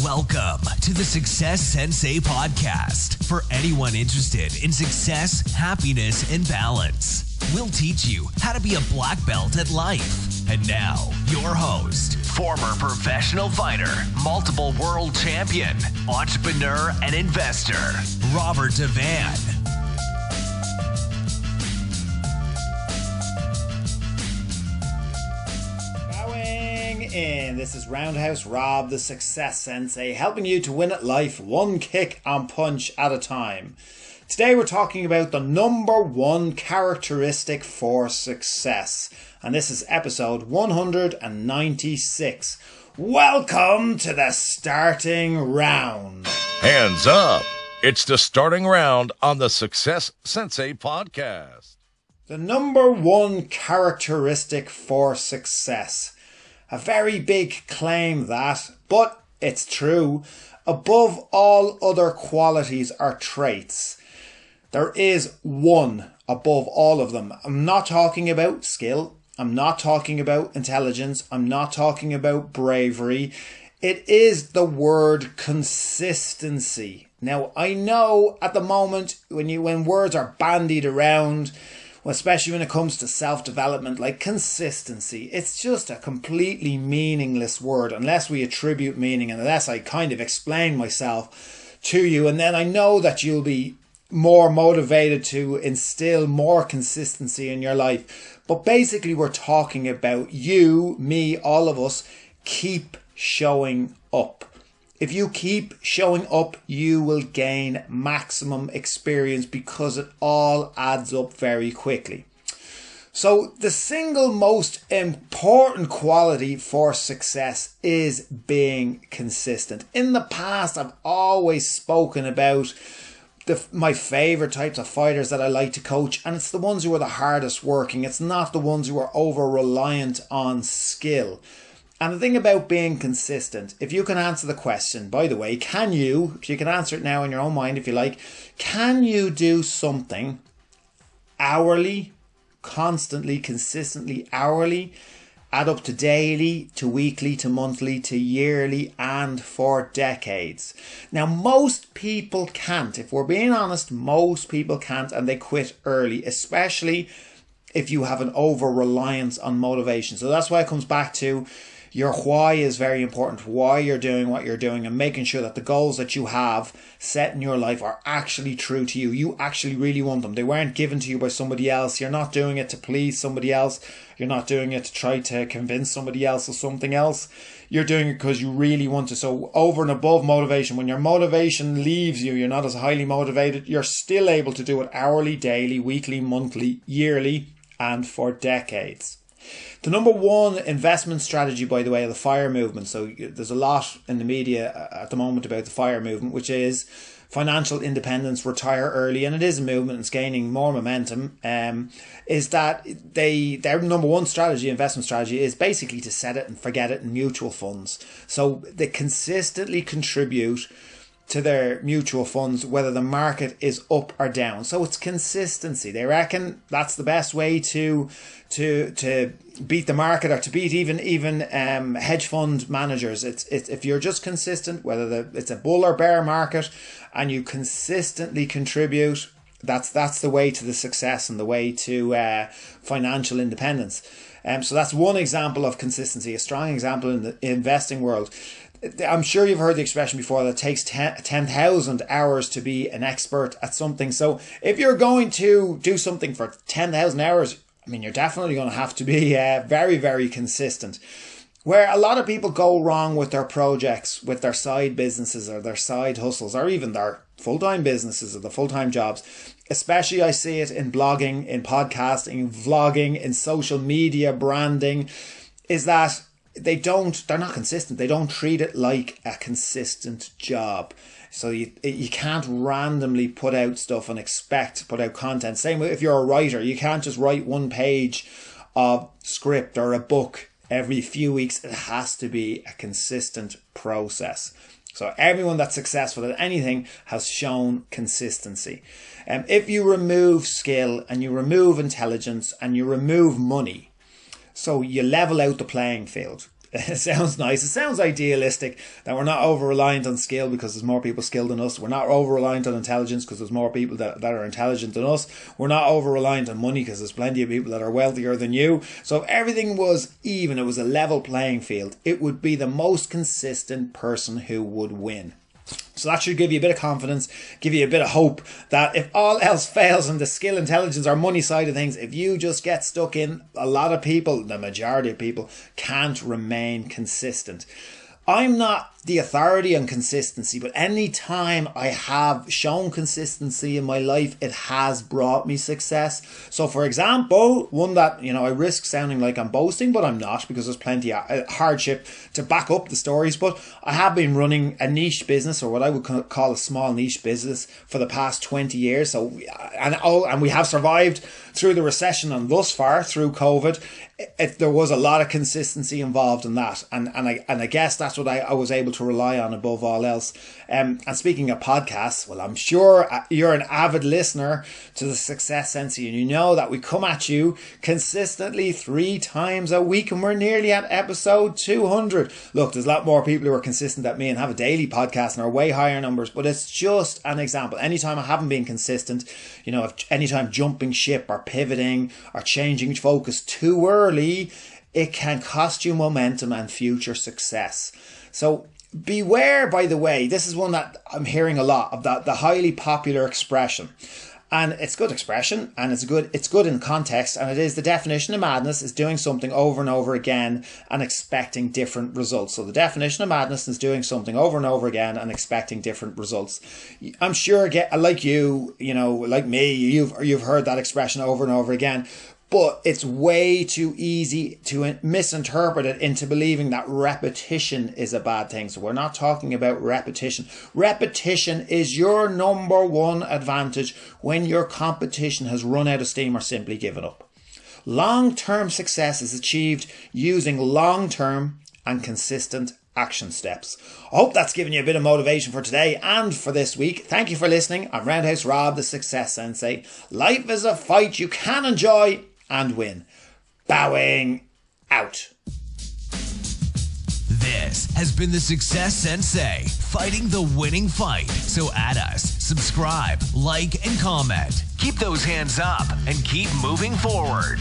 Welcome to the Success Sensei podcast for anyone interested in success, happiness, and balance. We'll teach you how to be a black belt at life. And now, your host, former professional fighter, multiple world champion, entrepreneur, and investor, Robert Devane. This is Roundhouse Rob, the Success Sensei, helping you to win at life one kick and punch at a time. Today we're talking about the number one characteristic for success, and this is episode 196. Welcome to the starting round. Hands up! It's the starting round on the Success Sensei podcast. The number one characteristic for success. A very big claim that, but it's true. Above all other qualities or traits, there is one above all of them. I'm not talking about skill. I'm not talking about intelligence. I'm not talking about bravery. It is the word consistency. Now, I know at the moment when words are bandied around, especially when it comes to self-development, like consistency, it's just a completely meaningless word unless we attribute meaning and unless I kind of explain myself to you. And then I know that you'll be more motivated to instill more consistency in your life. But basically, we're talking about you, me, all of us, keep showing up. If you keep showing up, you will gain maximum experience because it all adds up very quickly. So the single most important quality for success is being consistent. In the past, I've always spoken about my favorite types of fighters that I like to coach, and it's the ones who are the hardest working. It's not the ones who are over reliant on skill. And the thing about being consistent, if you can answer the question, by the way, if you can answer it now in your own mind if you like, can you do something hourly, constantly, consistently, hourly, add up to daily, to weekly, to monthly, to yearly, and for decades? Now, most people can't. If we're being honest, most people can't, and they quit early, especially if you have an over-reliance on motivation. So that's why it comes back to your why is very important, why you're doing what you're doing, and making sure that the goals that you have set in your life are actually true to you. You actually really want them. They weren't given to you by somebody else. You're not doing it to please somebody else. You're not doing it to try to convince somebody else of something else. You're doing it because you really want to. So over and above motivation, when your motivation leaves you, you're not as highly motivated, you're still able to do it hourly, daily, weekly, monthly, yearly, and for decades. The number one investment strategy, by the way, of the FIRE movement. So there's a lot in the media at the moment about the FIRE movement, which is financial independence, retire early, and it is a movement and it's gaining more momentum. Is that their number one strategy, investment strategy, is basically to set it and forget it in mutual funds. So they consistently contribute to their mutual funds, whether the market is up or down. So it's consistency. They reckon that's the best way to beat the market, or to beat even hedge fund managers. It's if you're just consistent, whether it's a bull or bear market, and you consistently contribute, that's the way to the success and the way to financial independence. So that's one example of consistency, a strong example in the investing world. I'm sure you've heard the expression before that it takes 10,000 hours to be an expert at something. So if you're going to do something for 10,000 hours, I mean, you're definitely going to have to be very, very consistent. Where a lot of people go wrong with their projects, with their side businesses or their side hustles, or even their full-time businesses or the full-time jobs, especially I see it in blogging, in podcasting, vlogging, in social media branding, is that they're not consistent. They don't treat it like a consistent job. So you can't randomly put out stuff and expect to put out content. Same if you're a writer, you can't just write one page of script or a book every few weeks. It has to be a consistent process. So everyone that's successful at anything has shown consistency. If you remove skill and you remove intelligence and you remove money, so you level out the playing field. It sounds nice. It sounds idealistic that we're not over-reliant on skill because there's more people skilled than us. We're not over-reliant on intelligence because there's more people that are intelligent than us. We're not over-reliant on money because there's plenty of people that are wealthier than you. So if everything was even, it was a level playing field, it would be the most consistent person who would win. So that should give you a bit of confidence, give you a bit of hope that if all else fails in the skill, intelligence or money side of things, if you just get stuck in, a lot of people, the majority of people, can't remain consistent. I'm not the authority on consistency, but any time I have shown consistency in my life, it has brought me success. So for example, one that, I risk sounding like I'm boasting, but I'm not, because there's plenty of hardship to back up the stories. But I have been running a niche business, or what I would call a small niche business, for the past 20 years. So, and we have survived through the recession and thus far through COVID. There was a lot of consistency involved in that, and I guess that's what I was able to rely on above all else. And speaking of podcasts, well, I'm sure you're an avid listener to the Success Sensei, and you know that we come at you consistently 3 times a week, and we're nearly at episode 200. Look, there's a lot more people who are consistent than me and have a daily podcast and are way higher numbers, but it's just an example. Anytime I haven't been consistent, anytime jumping ship or pivoting or changing focus too early, it can cost you momentum and future success. So beware, by the way, this is one that I'm hearing a lot of, the highly popular expression. And it's a good expression, and it's good in context, and it is: the definition of madness is doing something over and over again and expecting different results. So the definition of madness is doing something over and over again and expecting different results. I'm sure, like you, like me, you've heard that expression over and over again. But it's way too easy to misinterpret it into believing that repetition is a bad thing. So we're not talking about repetition. Repetition is your number one advantage when your competition has run out of steam or simply given up. Long-term success is achieved using long-term and consistent action steps. I hope that's given you a bit of motivation for today and for this week. Thank you for listening. I'm Roundhouse Rob, the Success Sensei. Life is a fight you can enjoy and win. Bowing out. This has been the Success Sensei, fighting the winning fight. So add us, subscribe, like, and comment. Keep those hands up and keep moving forward.